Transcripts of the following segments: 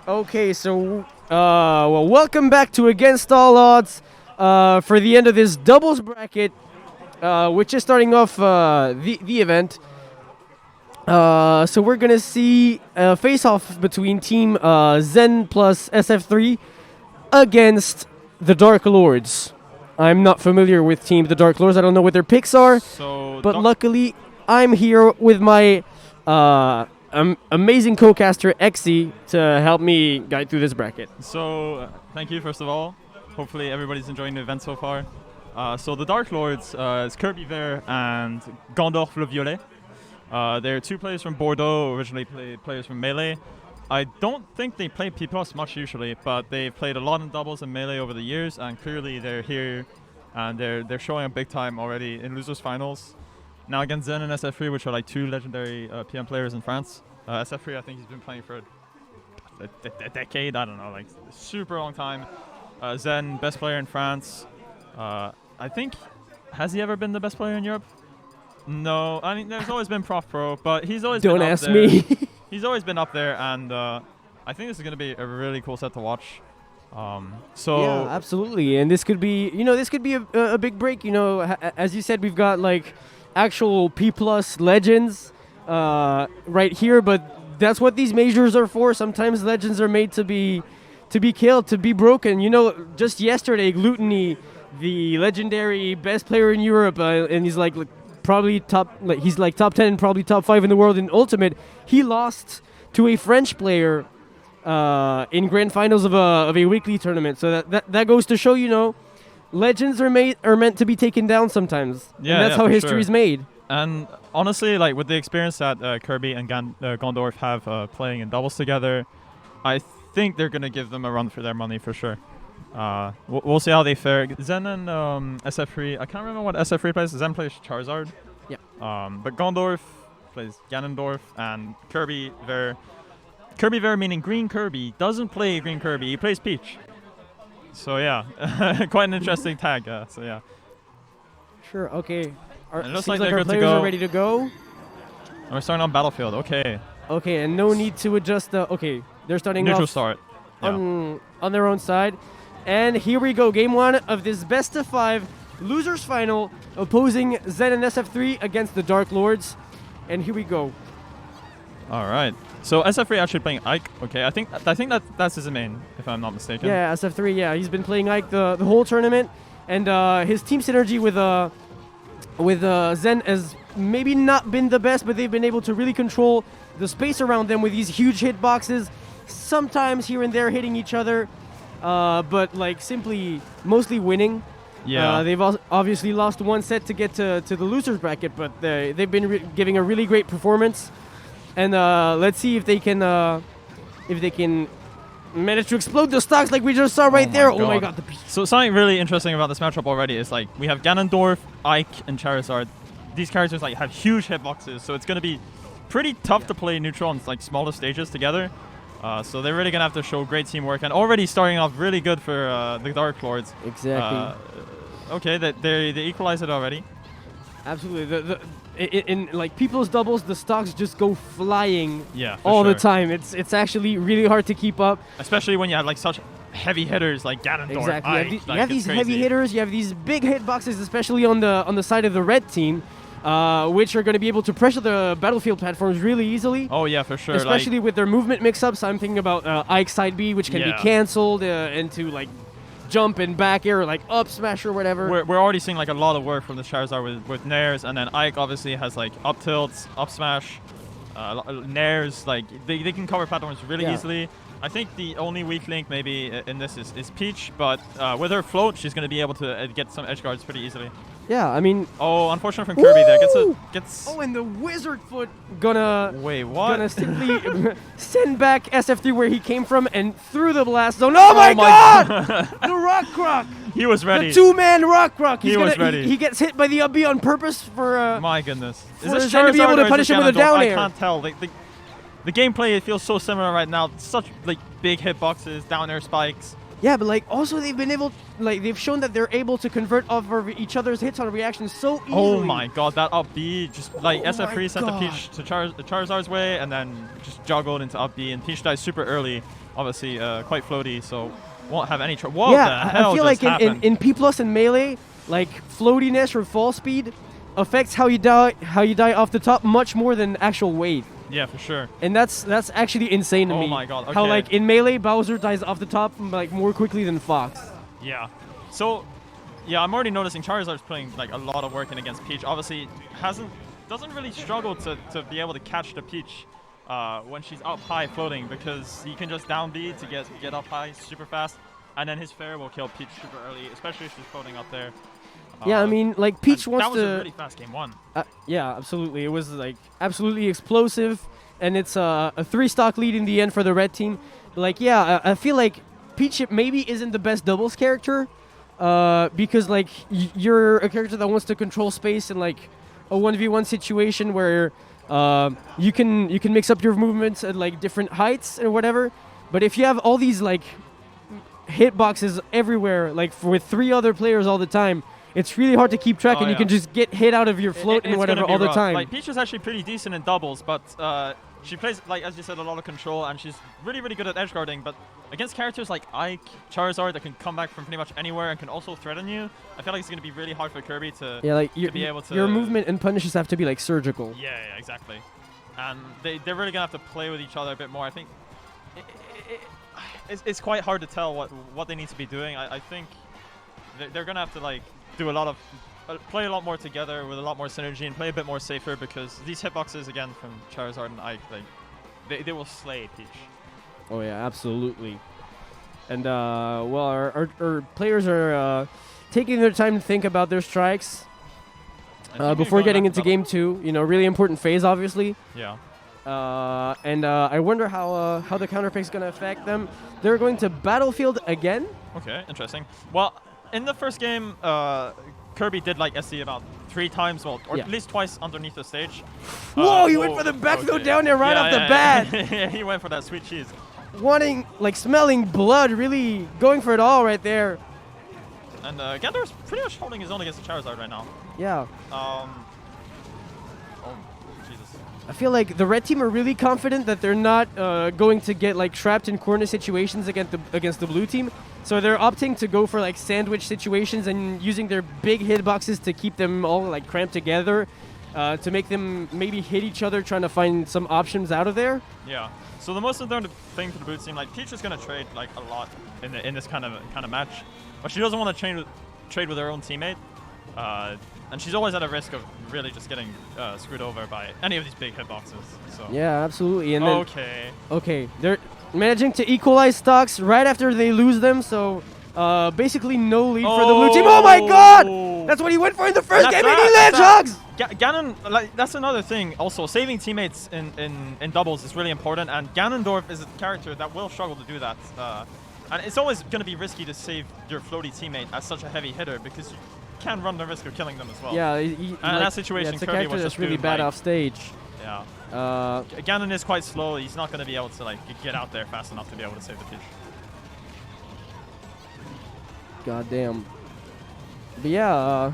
Okay, so well, welcome back to Against All Odds for the end of this doubles bracket, which is starting off the event. So we're gonna see a face-off between Team Zen plus SF3 against the Dark Lords. I'm not familiar with Team the Dark Lords. I don't know what their picks are, but luckily I'm here with my amazing co-caster Exy to help me guide through this bracket. So thank you first of all. Hopefully everybody's enjoying the event so far. So the Dark Lords is kirbyvert and Gandorf le Violet. They're two players from Bordeaux, originally players from Melee. I don't think they play P+ much usually, but they've played a lot in doubles and Melee over the years, and clearly they're here and they're showing up big time already in losers finals. Now against Zen and SF3, which are like two legendary PM players in France. SF3, I think he's been playing for a decade, I don't know, like a super long time. Zen, best player in France. I think, has he ever been the best player in Europe? No, I mean, there's always been Prof Pro, but he's always been up there. Don't ask me. He's always been up there, and I think this is going to be a really cool set to watch. Yeah, absolutely, and this could be, a big break. As you said, we've got like actual P+ legends right here, but that's what these majors are for. Sometimes legends are made to be killed, to be broken. Just yesterday, Glutony, the legendary best player in Europe, and he's like probably top 10, probably top 5 in the world in Ultimate. He lost to a French player in grand finals of a weekly tournament. So that goes to show, legends are meant to be taken down sometimes. Yeah, and that's how history is made. And honestly, like with the experience that Kirby and Gandorf have playing in doubles together, I think they're gonna give them a run for their money for sure. We'll see how they fare. Zen and SF3, I can't remember what SF3 plays. Zen plays Charizard. Yeah. But Gandorf plays Ganondorf, and kirbyvert. Kirbyvert meaning Green Kirby doesn't play Green Kirby. He plays Peach. So yeah, quite an interesting tag. So yeah. Sure. Okay. It looks seems like they're our good to players go. are ready to go. And we're starting on Battlefield. Okay. Okay, and no need to adjust the. Okay, they're starting Neutral off start. on their own side. And here we go, game 1 of this best of 5 losers final, opposing Zen and SF3 against the Dark Lords. And here we go. All right. So SF3 actually playing Ike. Okay, I think that's his main, if I'm not mistaken. Yeah, SF3. Yeah, he's been playing Ike the whole tournament, and his team synergy with Zen has maybe not been the best, but they've been able to really control the space around them with these huge hitboxes. Sometimes here and there hitting each other. But like simply mostly winning. Yeah. They've obviously lost one set to get to the losers bracket, but they've been giving a really great performance. And let's see if they can manage to explode the stocks like we just saw right there. Oh my god. So something really interesting about this matchup already is like we have Ganondorf, Ike, and Charizard. These characters like have huge hitboxes, so it's going to be pretty tough to play neutral on like smaller stages together. So they're really going to have to show great teamwork, and already starting off really good for the Dark Lords. Exactly. Okay, they equalize it already. Absolutely. In like people's doubles, the stocks just go flying all the time. It's actually really hard to keep up. Especially when you have like such heavy hitters like Ganondorf. Exactly. Ike, you have these heavy hitters, you have these big hitboxes, especially on the side of the red team. Which are going to be able to pressure the battlefield platforms really easily. Oh yeah, for sure. Especially with their movement mix-ups. I'm thinking about Ike side B, which can be cancelled into like jump and back air, or like up smash or whatever. We're already seeing like a lot of work from the Charizard with Nairs, and then Ike obviously has like up tilts, up smash, Nairs. Like they can cover platforms really easily. I think the only weak link maybe in this is Peach, but with her float, she's going to be able to get some edge guards pretty easily. Yeah, I mean. Oh, unfortunately from Kirby there gets. Oh, and the Wizard Foot gonna. Wait, what? Gonna simply send back SF3 where he came from and through the blast zone. Oh my god! The Rock Croc. He was ready. The two-man Rock Croc. He was ready. He gets hit by the up B on purpose for. My goodness. Is this Charizard to be able to punish him with a down air? I can't tell. The gameplay, it feels so similar right now. Such like big hitboxes, down air spikes. Yeah, but like also they've shown that they're able to convert off of each other's hits on reactions so easily. Oh my god, that up B just like SF3 sent the Peach to Charizard's way and then just juggled into up B, and Peach dies super early obviously quite floaty, so won't have any trouble. What yeah, the hell I feel just like happened? in P+ and Melee, like floatiness or fall speed affects how you die off the top much more than actual weight. Yeah, for sure. And that's actually insane to me. Oh my god, okay. How like in Melee, Bowser dies off the top like more quickly than Fox. Yeah. So, yeah, I'm already noticing Charizard's putting like a lot of work in against Peach. Obviously, doesn't really struggle to be able to catch the Peach when she's up high floating, because he can just down B to get up high super fast, and then his fair will kill Peach super early, especially if she's floating up there. Yeah, I mean, like Peach wants that was to. a really fast game 1. Yeah, absolutely. It was like absolutely explosive, and it's a 3-stock lead in the end for the red team. Like, yeah, I feel like Peach maybe isn't the best doubles character, because like you're a character that wants to control space in like a 1v1 situation where you can mix up your movements at like different heights or whatever. But if you have all these like hitboxes everywhere, like with 3 other players all the time, it's really hard to keep track, and you can just get hit out of your float and whatever all the time. Like Peach is actually pretty decent in doubles, but she plays, like as you said, a lot of control, and she's really good at edge guarding. But against characters like Ike, Charizard that can come back from pretty much anywhere and can also threaten you, I feel like it's going to be really hard for Kirby to be able to. Your movement and punishes have to be like surgical. Yeah, exactly. And they're really going to have to play with each other a bit more. I think it's quite hard to tell what they need to be doing. I think they're going to have to like do a lot of play a lot more together with a lot more synergy and play a bit more safer, because these hitboxes again from Charizard and Ike, like they will slay Peach. Oh yeah, absolutely. And well, our players are taking their time to think about their strikes before getting into game 2. You know, really important phase, obviously. Yeah. And I wonder how the counter pick is going to affect them. They're going to Battlefield again. Okay, interesting. Well, in the first game, Kirby did like SC about 3 times, or at least twice underneath the stage. Whoa, he went for the back throw down there right off the bat. Yeah, he went for that sweet cheese. Wanting, like smelling blood, really going for it all right there. And Gandorf's pretty much holding his own against the Charizard right now. Yeah. Oh, Jesus. I feel like the red team are really confident that they're not going to get like trapped in corner situations against the blue team. So they're opting to go for like sandwich situations and using their big hitboxes to keep them all like cramped together, to make them maybe hit each other, trying to find some options out of there. Yeah. So the most important thing for the blue team, like Peach is going to trade like a lot in this kind of match, but she doesn't want to trade with her own teammate, and she's always at a risk of really just getting screwed over by any of these big hitboxes. So. Yeah, absolutely. And then, okay, they're managing to equalize stocks right after they lose them, so basically no lead for the blue team. Oh my god! That's what he went for in the first game, and he lands hugs! Ganon, like, that's another thing. Also, saving teammates in doubles is really important, and Ganondorf is a character that will struggle to do that. And it's always going to be risky to save your floaty teammate as such a heavy hitter, because you can run the risk of killing them as well. Yeah, and in that situation, it's a Kirby character was that's just really bad off stage. Yeah. Ganon is quite slow. He's not going to be able to like get out there fast enough to be able to save the Peach. God damn. But yeah,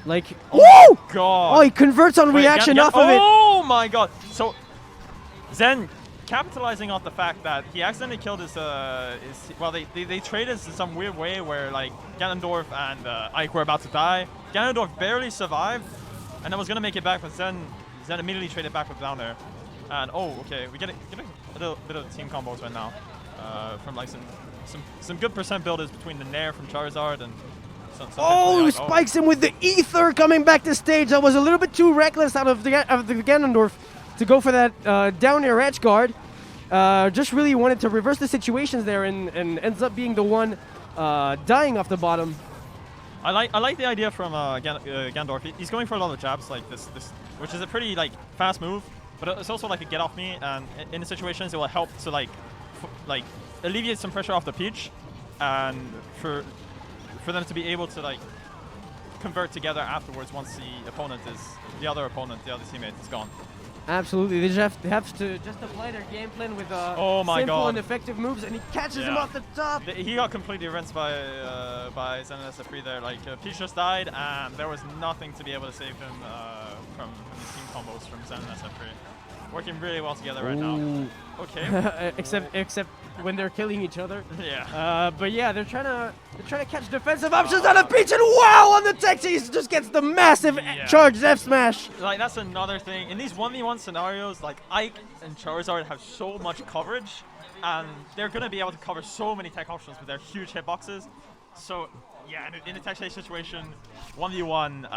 like, oh god! Oh, he converts on reaction off of it. Oh my god! So Zen capitalizing off the fact that he accidentally killed his well, they traded in some weird way where like Gandorf and Ike were about to die. Ganondorf barely survived, and then was gonna make it back, but Zen immediately traded back with down there. And oh, okay, we get a little bit of team combos right now from like some good percent builders between the Nair from Charizard and. He spikes him with the ether coming back to stage. That was a little bit too reckless out of the Ganondorf to go for that down air edge guard. Just really wanted to reverse the situations there, and ends up being the one dying off the bottom. I like the idea from Gandorf. He's going for a lot of jabs like this, which is a pretty like fast move, but it's also like a get off me, and in the situations it will help to like alleviate some pressure off the Peach, and for them to be able to like convert together afterwards once the other teammate is gone. Absolutely, they have to just apply their game plan with simple and effective moves, and he catches him off the top. He got completely rinsed by NTSC there. Like Peach just died, and there was nothing to be able to save him from these team combos from NTSC. working really well together right now. Okay. except when they're killing each other. Yeah. But yeah, they're trying to catch defensive options out of Peach, and wow, on the tech chase just gets the massive charged F smash. Like that's another thing in these 1v1 scenarios. Like Ike and Charizard have so much coverage, and they're gonna be able to cover so many tech options with their huge hitboxes. So yeah, in a tech chase situation, 1v1,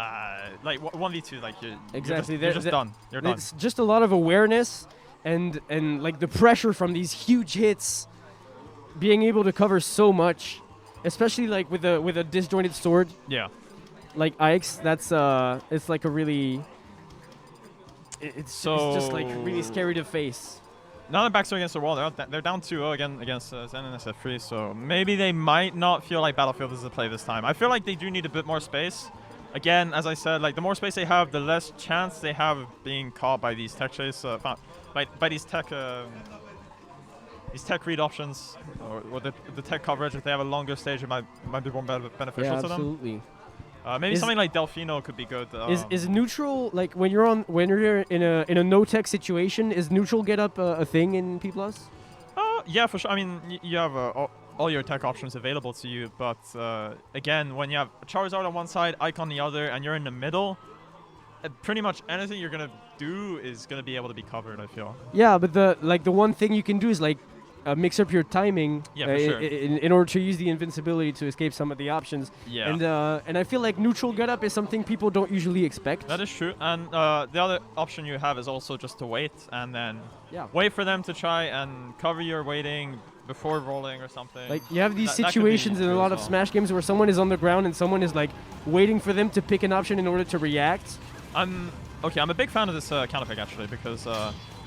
like 1v2, like you're just done. You're done. It's just a lot of awareness and like the pressure from these huge hits, being able to cover so much, especially like with a disjointed sword. Yeah. Like Ike's, that's it's like a really. It's just like really scary to face. Now they're back so against the wall. They're down 2-0 again against Zen and SF3, so maybe they might not feel like Battlefield is the play this time. I feel like they do need a bit more space. Again, as I said, like the more space they have, the less chance they have of being caught by these tech chase, by these tech read options or the tech coverage. If they have a longer stage, it might be more beneficial to them. Absolutely. Maybe something like Delfino could be good. Is neutral, like when you're in a no tech situation, is neutral get up a thing in P+? Yeah, for sure. I mean, you have all your tech options available to you, but again, when you have Charizard on one side, Ike on the other, and you're in the middle, pretty much anything you're gonna do is gonna be able to be covered, I feel. Yeah, but the one thing you can do is like mix up your timing in order to use the invincibility to escape some of the options. Yeah. And I feel like neutral get up is something people don't usually expect. That is true. And the other option you have is also just to wait and then wait for them to try and cover your waiting before rolling or something. Like you have these situations in a lot of Smash games where someone is on the ground and someone is like waiting for them to pick an option in order to react. I'm a big fan of this counter pick actually because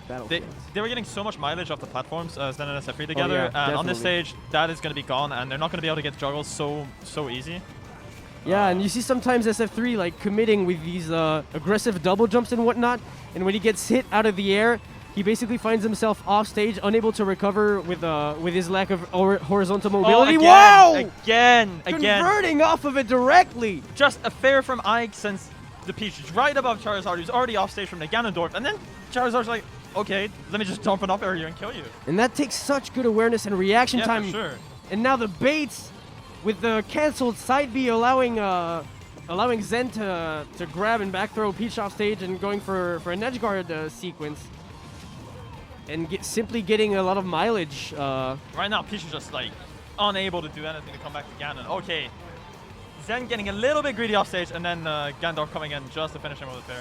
they were getting so much mileage off the platforms Zen and SF3 together, and on this stage that is going to be gone, and they're not going to be able to get juggles so easy. Yeah, and you see sometimes SF3 like committing with these aggressive double jumps and whatnot, and when he gets hit out of the air, he basically finds himself off stage, unable to recover with his lack of horizontal mobility. Again! Converting off of it directly! Just a fair from Ike since the Peach is right above Charizard, who's already off stage from the Gandorf, and then Charizard's like, okay, let me just jump up area and kill you. And that takes such good awareness and reaction time. For sure. And now the baits with the cancelled side B allowing Zen to grab and back throw Peach off stage and going for an edge guard sequence. And simply getting a lot of mileage. Right now, Peach is just like unable to do anything to come back to Ganon. Okay, Zen getting a little bit greedy off stage, and then Gandorf coming in just to finish him with a fair.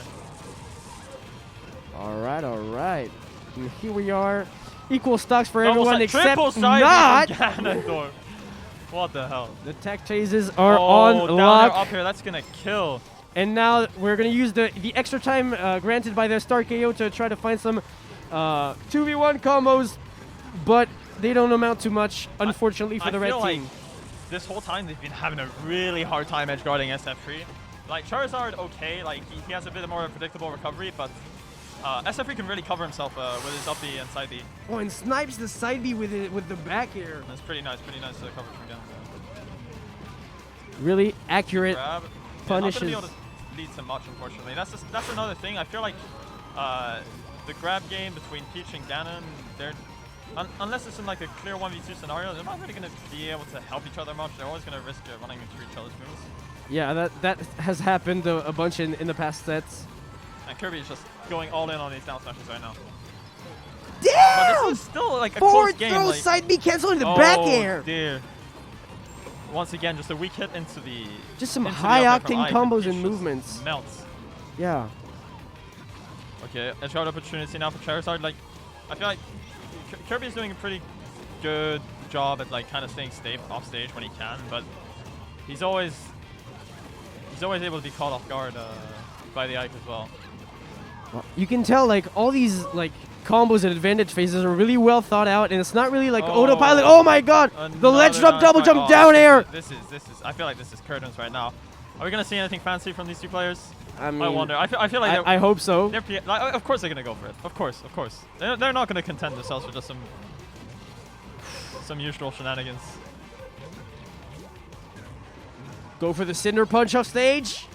All right. And here we are. Equal stocks for everyone except not Gandorf. What the hell? The tech chases are on lock. Up here, that's gonna kill. And now we're gonna use the extra time granted by the Star KO to try to find some 2v1 combos, but they don't amount to much, unfortunately, for the red team. This whole time they've been having a really hard time edge guarding SF3. Like Charizard, okay, like he has a bit more predictable recovery, but SF3 can really cover himself with his up B and side B. Oh, and snipes the side B with the back air. That's pretty nice coverage from Gandorf. Really accurate punishes. Not gonna be able to lead to much, unfortunately. That's another thing. I feel like the grab game between Peach and Ganon, unless it's in like a clear 1v2 scenario, they're not really going to be able to help each other much. They're always going to risk running into each other's moves. Yeah, that has happened a bunch in the past sets. And Kirby is just going all in on these down smashes right now. Damn! But this is still like a close game. Forward throw, side B canceling the back air. Oh dear. Once again, just a weak hit into the... Just some high-octane combos and movements. Melts. Yeah. Okay, edge guard opportunity now for Charizard. Like, I feel like Kirby's doing a pretty good job at like kind of staying off stage when he can, but he's always able to be caught off guard by the Ike as well. You can tell like all these like combos and advantage phases are really well thought out, and it's not really like autopilot. Oh my god! The ledge drop, double jump, down air! This is, I feel like this is curtains right now. Are we going to see anything fancy from these two players? I mean, I wonder. I feel like I hope so. Like, of course they're going to go for it. Of course. They're not going to content themselves with just some usual shenanigans. Go for the Cinder Punch off stage.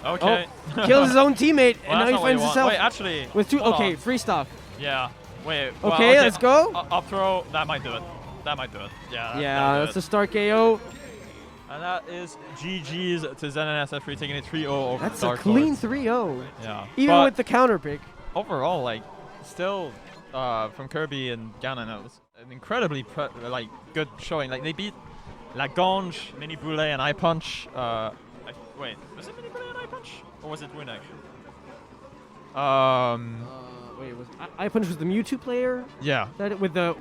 Okay. Oh, kills his own teammate, Well, and now that's he not what you finds want. himself Wait, actually. with 2. hold Okay, on. free stuff. Yeah. Wait. Well, Okay, let's go. Up throw. That might do it. That might do it. Yeah. Yeah, that's a start KO. And that is GG's to Zen and SF3 taking a 3-0 over That's the a Dark clean Lords. 3-0. Yeah. Even But with the counter pick. overall, like, still from Kirby and Ganon, it was an incredibly good showing. Like, they beat Lagrange, Mini Boulet, and Eye Punch. Wait, was it Mini Boulet and Eye Punch? Or was it Winek? Wait, was Eye Punch was the Mewtwo player? Yeah. That with the